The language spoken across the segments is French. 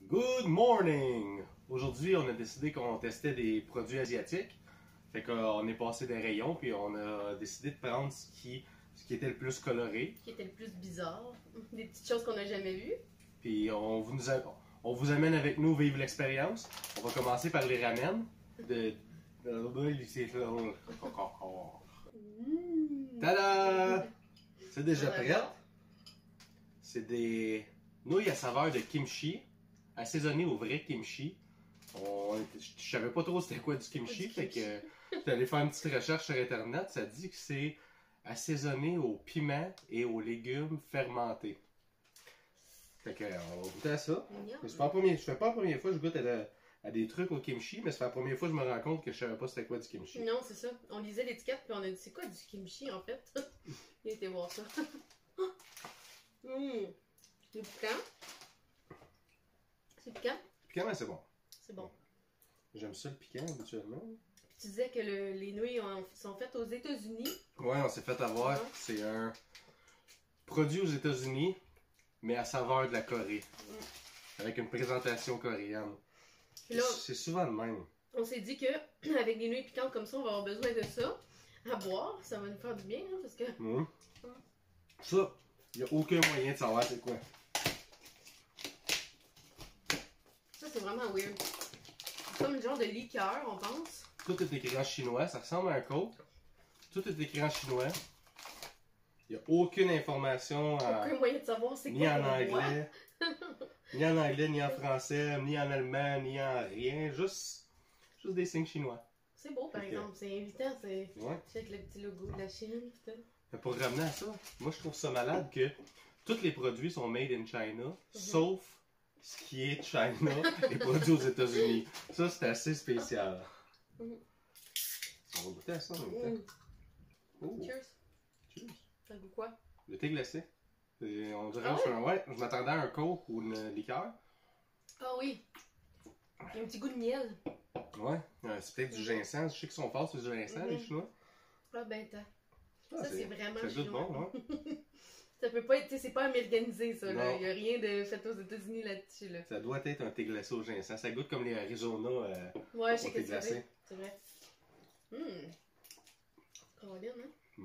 Good morning! Aujourd'hui, on a décidé qu'on testait des produits asiatiques. Fait qu'on est passé des rayons, puis on a décidé de prendre ce qui était le plus coloré. Qui était le plus bizarre. Des petites choses qu'on n'a jamais vues. Puis on vous amène avec nous vivre l'expérience. On va commencer par les ramen. Tada! C'est déjà prêt. C'est des nouilles à saveur de kimchi, assaisonnées au vrai kimchi. Je savais pas trop c'était quoi du kimchi, fait que j'étais allé faire une petite recherche sur internet. Ça dit que c'est assaisonné au piment et aux légumes fermentés. Fait que on va goûter à ça. Je fais pas la première fois que je goûte à des trucs au kimchi, mais c'est la première fois que je me rends compte que je savais pas c'était quoi du kimchi. Non, c'est ça. On lisait l'étiquette puis on a dit c'est quoi du kimchi en fait. Il a été voir ça. C'est piquant. C'est piquant? Piquant, mais c'est bon. C'est bon. J'aime ça le piquant habituellement. Puis tu disais que les nouilles sont faites aux États-Unis. Ouais, on s'est fait avoir. C'est un produit aux États-Unis, mais à saveur de la Corée. Avec une présentation coréenne. C'est souvent le même. On s'est dit que avec des nouilles piquantes comme ça, on va avoir besoin de ça à boire. Ça va nous faire du bien, hein, parce que... Ça, il n'y a aucun moyen de savoir c'est quoi. Ça, c'est vraiment weird. C'est comme une genre de liqueur, on pense. Tout est écrit en chinois. Ça ressemble à un Coke. Tout est écrit en chinois. Il n'y a aucune information aucun moyen de savoir c'est quoi. Ni en anglais. Ni en anglais, ni en français, ni en allemand, ni en rien. Juste des signes chinois. C'est beau, par exemple. C'est invitant. C'est avec le petit logo de la Chine. Mais pour revenir à ça, moi je trouve ça malade que tous les produits sont made in China, sauf ce qui est China et produit aux États-Unis. Ça, c'est assez spécial. On va goûter à ça en même temps. Cheers. Cheers. Ça goûte quoi? Le thé glacé. On dirait je m'attendais à un Coke ou une liqueur. Ah oui. Il y a un petit goût de miel. Ouais, c'est peut-être du ginseng. Je sais qu'ils sont forts sur du ginseng, les Chinois. Ah ben ça c'est vraiment ça chinois. Bon, hein? Ça peut pas être, c'est pas américanisé ça, là. Il y a rien de fait aux États-Unis là-dessus, là. Ça doit être un thé glacé au ginseng. Ça goûte comme les Arizona ouais, je sais au thé glacé. C'est vrai. Caroline, hein?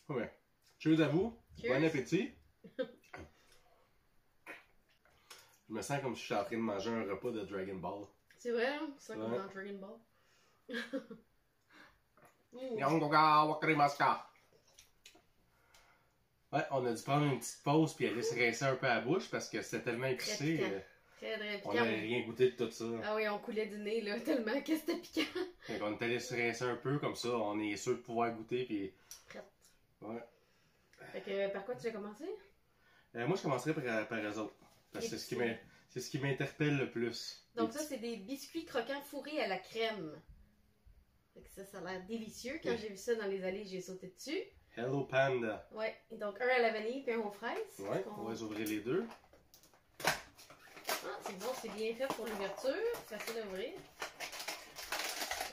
Ouais. Cheers à vous. Cheers. Bon appétit. Je me sens comme si je suis en train de manger un repas de Dragon Ball. C'est vrai, hein? C'est ça comme dans Dragon Ball. Ouais, on a dû prendre une petite pause puis aller se rincer un peu à la bouche parce que c'était tellement épicé. On n'avait rien goûté de tout ça. Ah oui, on coulait du nez là, tellement que c'était piquant. Fait on est allé se rincer un peu comme ça, on est sûr de pouvoir goûter puis. Prête. Ouais. Fait que par quoi tu as commencé? Moi je commencerai par eux autres. Parce que c'est ce qui m'interpelle le plus. Donc ça, c'est des biscuits croquants fourrés à la crème. Fait que ça a l'air délicieux. Quand j'ai vu ça dans les allées, j'ai sauté dessus. Hello Panda. Ouais, donc un à la vanille puis un aux fraises. Ouais, on va les ouvrir les deux. Ah, c'est bon, c'est bien fait pour l'ouverture. Facile à ouvrir.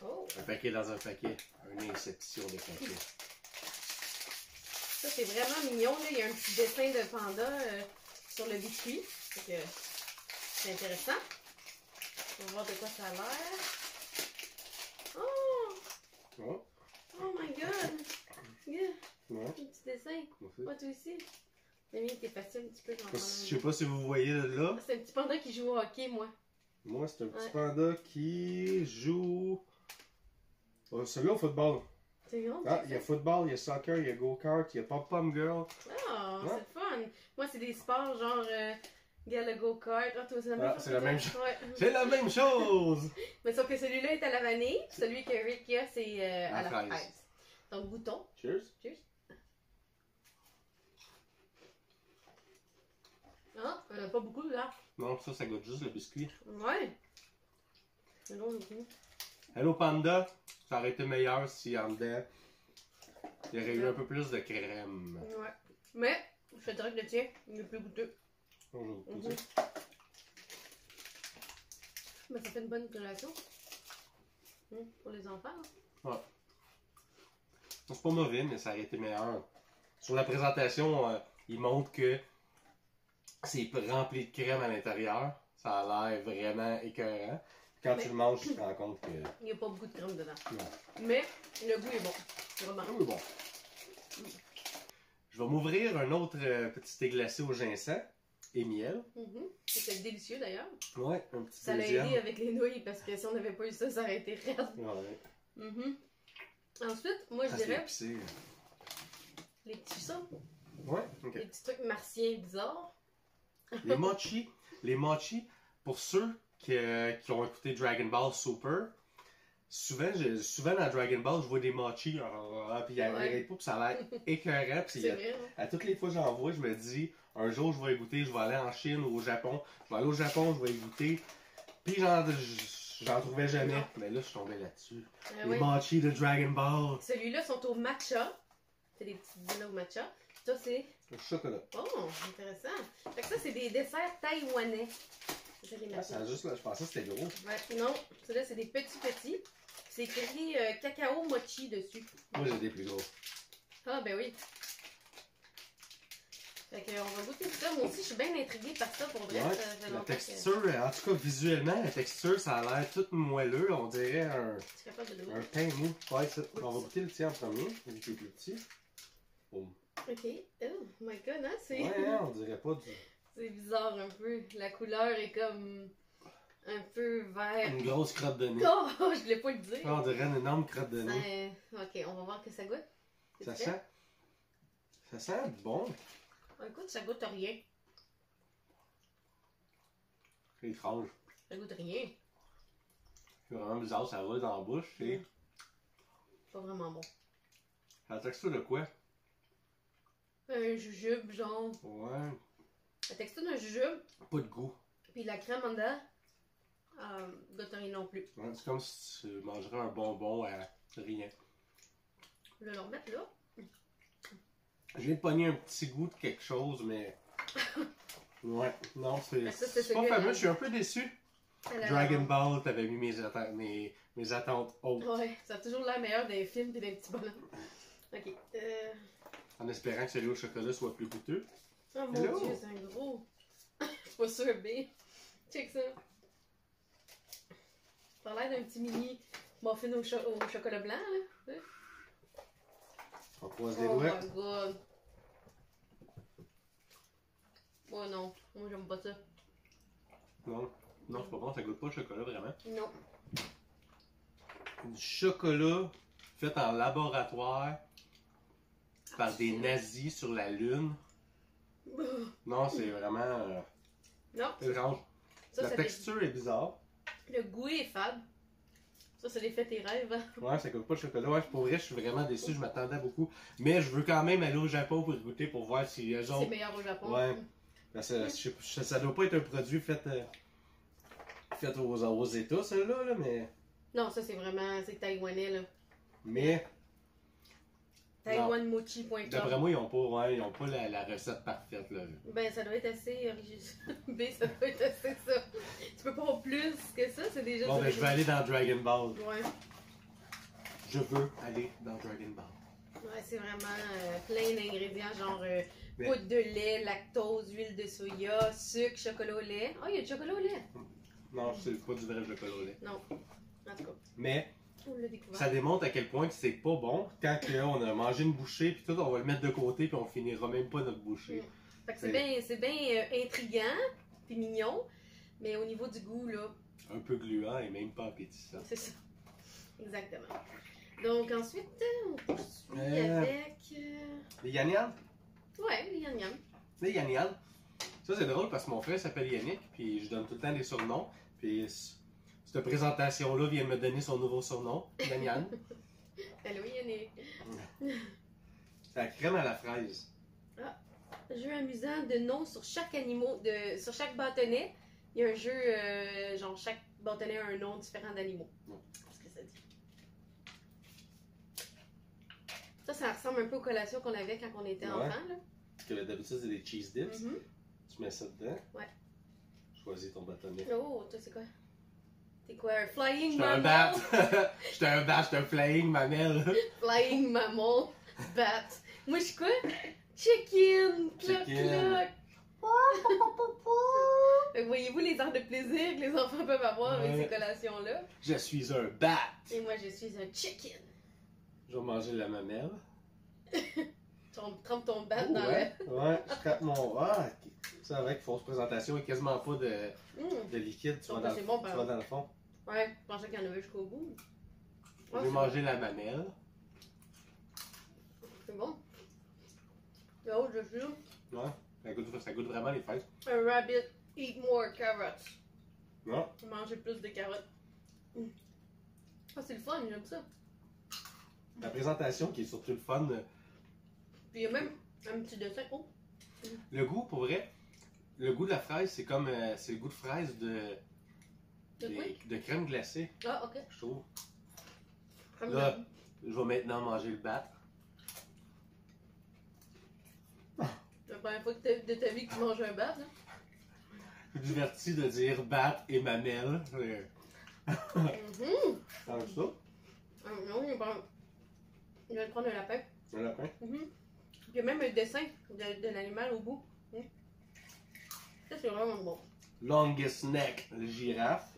Oh! Un paquet dans un paquet. Une inception de paquet. Ça, c'est vraiment mignon. Là. Il y a un petit dessin de panda sur le biscuit. Fait que c'est intéressant. On va voir de quoi ça a l'air. Oh! Oh my god! Yeah. Un petit dessin. Moi, toi aussi. Le mien était facile un petit peu. Je sais pas si vous voyez là. C'est un petit panda qui joue au hockey, moi. Moi, c'est un petit panda qui joue. Celui-là au football. C'est grand. Ah, il y a football, il y a soccer, il y a go-kart, il y a pom-pom girl. Ah, c'est le fun. Moi, c'est des sports genre. Le go-kart. Ah, toi, c'est la même chose. C'est la même chose. Ouais. C'est la même chose! Mais sauf que celui-là est à la vanille, puis celui que Rick a, c'est à la fraise. Donc, goûtons. Cheers. Cheers. Ah, il n'y en a pas beaucoup là. Non, ça goûte juste le biscuit. Ouais. C'est long, le goût. Hello Panda, ça aurait été meilleur si en dedans, il y aurait eu un peu plus de crème. Ouais. Mais, je te dirais que le tien, il est plus goûteux. Mais ça fait une bonne collation. Pour les enfants. Hein? Ouais. C'est pas mauvais, mais ça aurait été meilleur. Sur la présentation, il montre que C'est rempli de crème à l'intérieur. Ça a l'air vraiment écœurant. Quand tu le manges, tu te rends compte que... Il n'y a pas beaucoup de crème dedans. Non. Mais le goût est bon. Vraiment. Ah oui, bon. Je vais m'ouvrir un autre petit thé glacé au ginseng et miel. C'était délicieux d'ailleurs. Ouais, un petit Ça l'a deuxième. aidé avec les nouilles parce que si on n'avait pas eu ça, ça aurait été raide. Ouais. Ensuite, moi je Ah, c'est dirais épicé. les petits ça, Ouais, ok. les petits trucs martiens bizarres. Les mochi, pour ceux qui ont écouté Dragon Ball Super, souvent dans Dragon Ball, je vois des mochi, puis ils n'arrêtent pas, puis ça a l'air écœurant. Puis C'est vrai. Hein? à toutes les fois que j'en vois, je me dis, un jour je vais y goûter, je vais aller en Chine ou au Japon. Je vais aller au Japon, je vais y goûter. Puis j'en trouvais jamais. Non. Mais là, je suis tombé là-dessus. Ah, Les oui. mochi de Dragon Ball. Celui-là sont au matcha. C'est des petites villas au matcha. Ça, c'est. Le chocolat. Oh, intéressant. Fait que ça, c'est des desserts taïwanais. C'est ça, les Ah, matchas. ça a juste là, je pensais que c'était gros. Ouais, non, ceux-là, c'est des petits. C'est écrit cacao mochi dessus. Moi, j'ai des plus gros. Ah, ben oui. Fait que, on va goûter ça. Moi aussi, je suis bien intriguée par ça pour vrai. Ouais, Ça fait la longtemps texture, en tout cas visuellement, la texture, ça a l'air tout moelleux. On dirait que je suis capable de le un pain mou. Ouais, ça. On va goûter le tien en premier, vu qu'il est plus petit. Boum. Ok. Oh my god, hein? C'est Ouais, hein, on dirait pas du... c'est bizarre un peu. La couleur est comme un peu vert. une grosse crotte de nez. Oh, je voulais pas le dire. On dirait une énorme crotte de nez. Ok, on va voir que ça goûte. Ça C'est sent... Ça sent bon. Écoute, ça goûte rien. C'est étrange. Ça goûte rien. C'est vraiment bizarre, ça roule dans la bouche. C'est Pas vraiment bon. la texture de quoi? Un jujube, genre. Ouais. La texture d'un jujube, Pas de goût. puis la crème en dedans, goûte rien non plus. Ouais, c'est comme si tu mangerais un bonbon à rien. Je vais le remettre là. Je viens de pogner un petit goût de quelque chose, mais... Ouais, non, Ça, c'est c'est pas celui fameux, à- je suis un peu déçu. À la Dragon lavande. Ball, t'avais mis mes attentes hautes. Ouais, ça a toujours l'air meilleur des films et des petits bonhommes. Ok. En espérant que celui au chocolat soit plus coûteux. Oh mon Hello. dieu, c'est un gros. Je suis pas sûre, B. Check ça. Ça a l'air d'un petit mini muffin au chocolat blanc, là. On croise les Oh doigts. my god. Oh non, moi j'aime pas ça. Non, non, c'est pas bon, ça goûte pas le chocolat vraiment. Non. Du chocolat fait en laboratoire par des nazis sur la Lune. Non, c'est vraiment Non, étrange. ça La c'est texture est bizarre. le goût est fade. Ça, c'est l'effet tes rêves. Hein? Ouais, ça goûte pas le chocolat. Ouais, pour vrai, je suis vraiment déçu, je m'attendais beaucoup. Mais je veux quand même aller au Japon pour goûter, pour voir si eux C'est autres... meilleur au Japon. Ouais. Parce que ça doit pas être un produit fait aux États, celui-là, là, mais... Non, ça c'est vraiment, c'est taïwanais là. Mais, Taiwanmochi.com. d'après moi, ils ont pas la recette parfaite, là. Ben, ça doit être assez original. B, ça doit être assez ça. Tu peux pas avoir plus que ça, c'est déjà. Bon, ben, je vais aller dans Dragon Ball. Ouais. Je veux aller dans Dragon Ball. Ouais, c'est vraiment plein d'ingrédients, genre Mais- poudre de lait, lactose, huile de soya, sucre, chocolat au lait. Ah, il y a du chocolat au lait. Non, c'est pas du vrai chocolat au lait. Non. En tout cas, Mais, on l'a découvert. ça démontre à quel point que c'est pas bon. Quand on a mangé une bouchée, puis tout, on va le mettre de côté, puis on finira même pas notre bouchée. Fait que c'est bien intriguant, puis mignon, mais au niveau du goût, là, Un peu gluant et même pas appétissant. c'est ça. Exactement. Donc ensuite, on poursuit Euh. avec... Les Yannian? Ouais, les yam yam. Les Yannian. Ça, c'est drôle parce que mon frère s'appelle Yannick, puis je donne tout le temps des surnoms. Puis cette présentation-là vient de me donner son nouveau surnom, Yannian. Allô, Yannick. C'est la crème à la fraise. Jeu amusant de noms sur chaque animal, sur chaque bâtonnet. Il y a un jeu, genre chaque bâtonnet a un nom différent d'animaux. Qu'est-ce que ça dit? Ça ressemble un peu aux collations qu'on avait quand on était Ouais. enfant, là. Parce que d'habitude, c'est des cheese dips. Mhm. Tu mets ça dedans. Ouais. Choisis ton bâtonnet. Oh, toi, c'est quoi? T'es quoi? Un flying J'étais un mammal? bat. J'étais un bat, j'étais un flying mamelle. Flying mammal bat. Moi, je suis quoi? Chicken! Cloc, Chicken. cloc! Fait que voyez-vous les heures de plaisir que les enfants peuvent avoir avec Ouais. ces collations-là. Je suis un bat. Et moi, je suis un chicken. Je vais manger la mamelle. Tu trempes ton bat Oh, dans ouais, ouais, je tape mon. Ah, ok. Ça avec fausse présentation et quasiment pas de, le... de liquide. Tu Donc, vas, dans, c'est bon, tu par vas exemple. dans le fond. Ouais, je pensais qu'il y en avait jusqu'au bout. Je vais manger la mamelle. C'est bon. Là-haut, je suis Ouais, ça goûte vraiment les fraises. un rabbit, eat more carrots. Ouais. Manger plus de carottes. Ah, c'est le fun, j'aime ça. La présentation qui est surtout le fun. Puis il y a même un petit dessin. Oh, Le goût, pour vrai, le goût de la fraise, c'est comme. C'est le goût de fraise de quoi? de crème glacée, Ah, ok. je trouve. Comme Là, je vais maintenant manger le bat. la première fois de ta vie que tu manges un bat, là. Je suis diverti de dire bat et mamelle. Mhm. T'en veux ça? Non, il est bon. Je vais te prendre un lapin. Un lapin? Mhm. Il y a même un dessin de l'animal au bout. Ça, c'est vraiment bon. Longest neck, le girafe.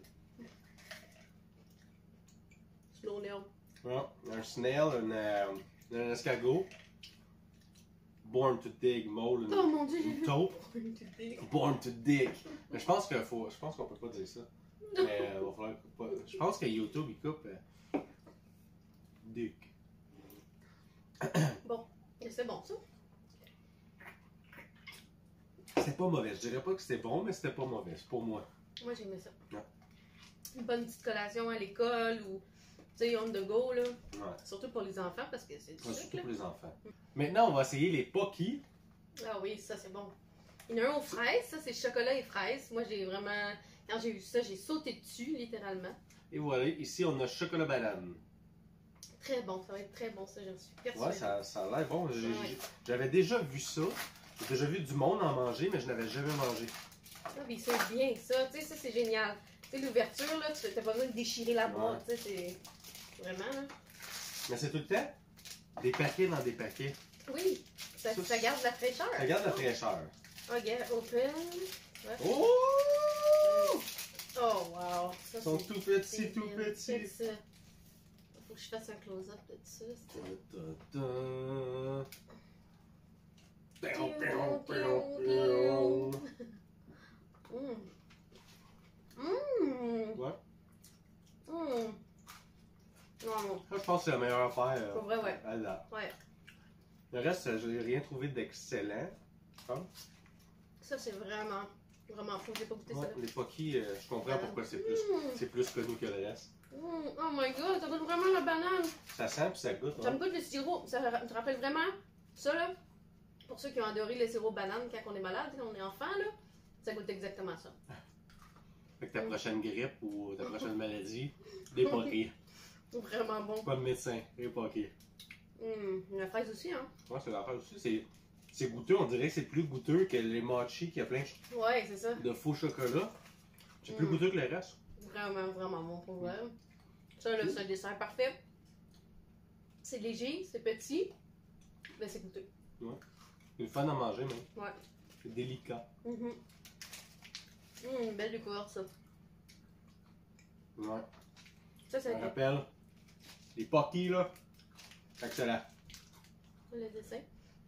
Slow nail. Ouais, un snail, un escargot. Born to dig, mole, Oh mon dieu, j'ai une vu. taupe. Une petite dé. Born to dig. Mais je pense qu'on peut pas dire ça. Mais va falloir pas. Je pense que YouTube il coupe dig. Bon, et c'est bon ça. C'était pas mauvais. Je dirais pas que c'était bon, mais c'était pas mauvais. C'est pour moi. Moi, j'aimais ça. Ouais. Une bonne petite collation à l'école ou, tu sais, on the go, là. Ouais. Surtout pour les enfants parce que c'est du Ouais, sucre, surtout là. pour les enfants. Maintenant, on va essayer les Pocky. Ah oui, ça c'est bon. Il y en a un aux fraises, ça c'est chocolat et fraises. Moi j'ai vraiment, quand j'ai vu ça, j'ai sauté dessus littéralement. Et voilà, ici on a chocolat banane. Très bon, ça va être très bon ça, j'en suis Ouais, persuadée. ça a l'air bon. Ouais. J'avais déjà vu ça. J'ai déjà vu du monde en manger, mais je n'avais jamais mangé. Ah, puis c'est bien ça, tu sais, ça c'est génial. Tu sais, l'ouverture là, tu n'as pas besoin de déchirer la boîte, tu sais, c'est vraiment là. Mais c'est tout le temps des paquets dans des paquets. Oui, ça garde la fraîcheur. Ça garde la fraîcheur. Regarde, open. Ouais. Oh! Oh wow. Ça, Ils sont c'est tout petits, débile. tout petits. Check ça. Faut que je fasse un close-up de ça. Ouais. Non, Ça, je pense que c'est la meilleure affaire. pour vrai, ouais. À date. Ouais. Le reste, je n'ai rien trouvé d'excellent. Je pense. Ça, c'est vraiment, vraiment fou. J'ai pas goûté Ouais, ça. les Pocky, je comprends pourquoi c'est plus connu que le reste. Oh my god, ça goûte vraiment la banane. Ça sent puis ça goûte. Ça hein. me goûte le sirop. Ça te rappelle vraiment ça, là. Pour ceux qui ont adoré le sirop banane quand on est malade, quand on est enfant, là. Ça goûte exactement ça. Fait que ta prochaine grippe ou ta prochaine maladie, des Pocky. Vraiment bon. Pas de médecin, des Pocky. La fraise aussi, hein. Ouais, c'est l'affaire aussi. C'est goûteux, on dirait que c'est plus goûteux que les mochi qui a plein Ouais, c'est ça. de faux chocolat. C'est plus goûteux que le reste. Vraiment, vraiment bon pour vrai. Ça, là, c'est un dessert parfait. C'est léger, c'est petit, mais c'est goûteux. C'est le fun à manger, même. Ouais. C'est délicat. Belle découverte, ça. Ouais. Ça, Ça me c'est rappelle les Pocky, là. Excellent. le dessin.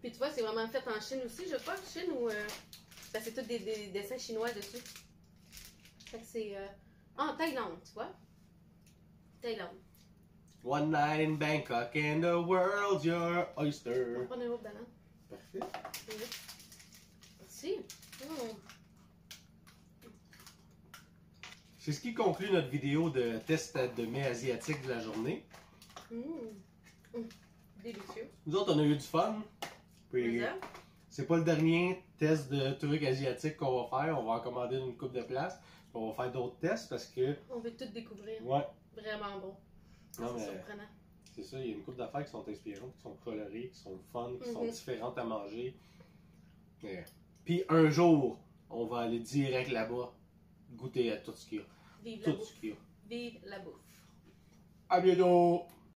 Puis tu vois, c'est vraiment fait en Chine aussi, je crois, Chine ou. Parce que c'est tous des dessins chinois dessus. Fait que c'est. En Thaïlande, tu vois. Thaïlande. One night in Bangkok and the world's your On va oyster. prendre un autre banane. Parfait. Merci. C'est ce qui conclut notre vidéo de test de mets asiatique de la journée. Délicieux. Nous autres, on a eu du fun. Puis, C'est ça? c'est pas le dernier test de trucs asiatiques qu'on va faire. On va en commander une coupe de place. On va faire d'autres tests parce que. On veut tout découvrir. Ouais. Vraiment bon. Non, C'est mais surprenant. c'est ça, il y a une coupe d'affaires qui sont inspirantes, qui sont colorées, qui sont fun, qui sont Mhm. différentes à manger. Puis un jour, on va aller direct là-bas, goûter à tout ce qu'il y a. Vive la Tout bouffe. ce qu'il y a. Vive la bouffe. À bientôt!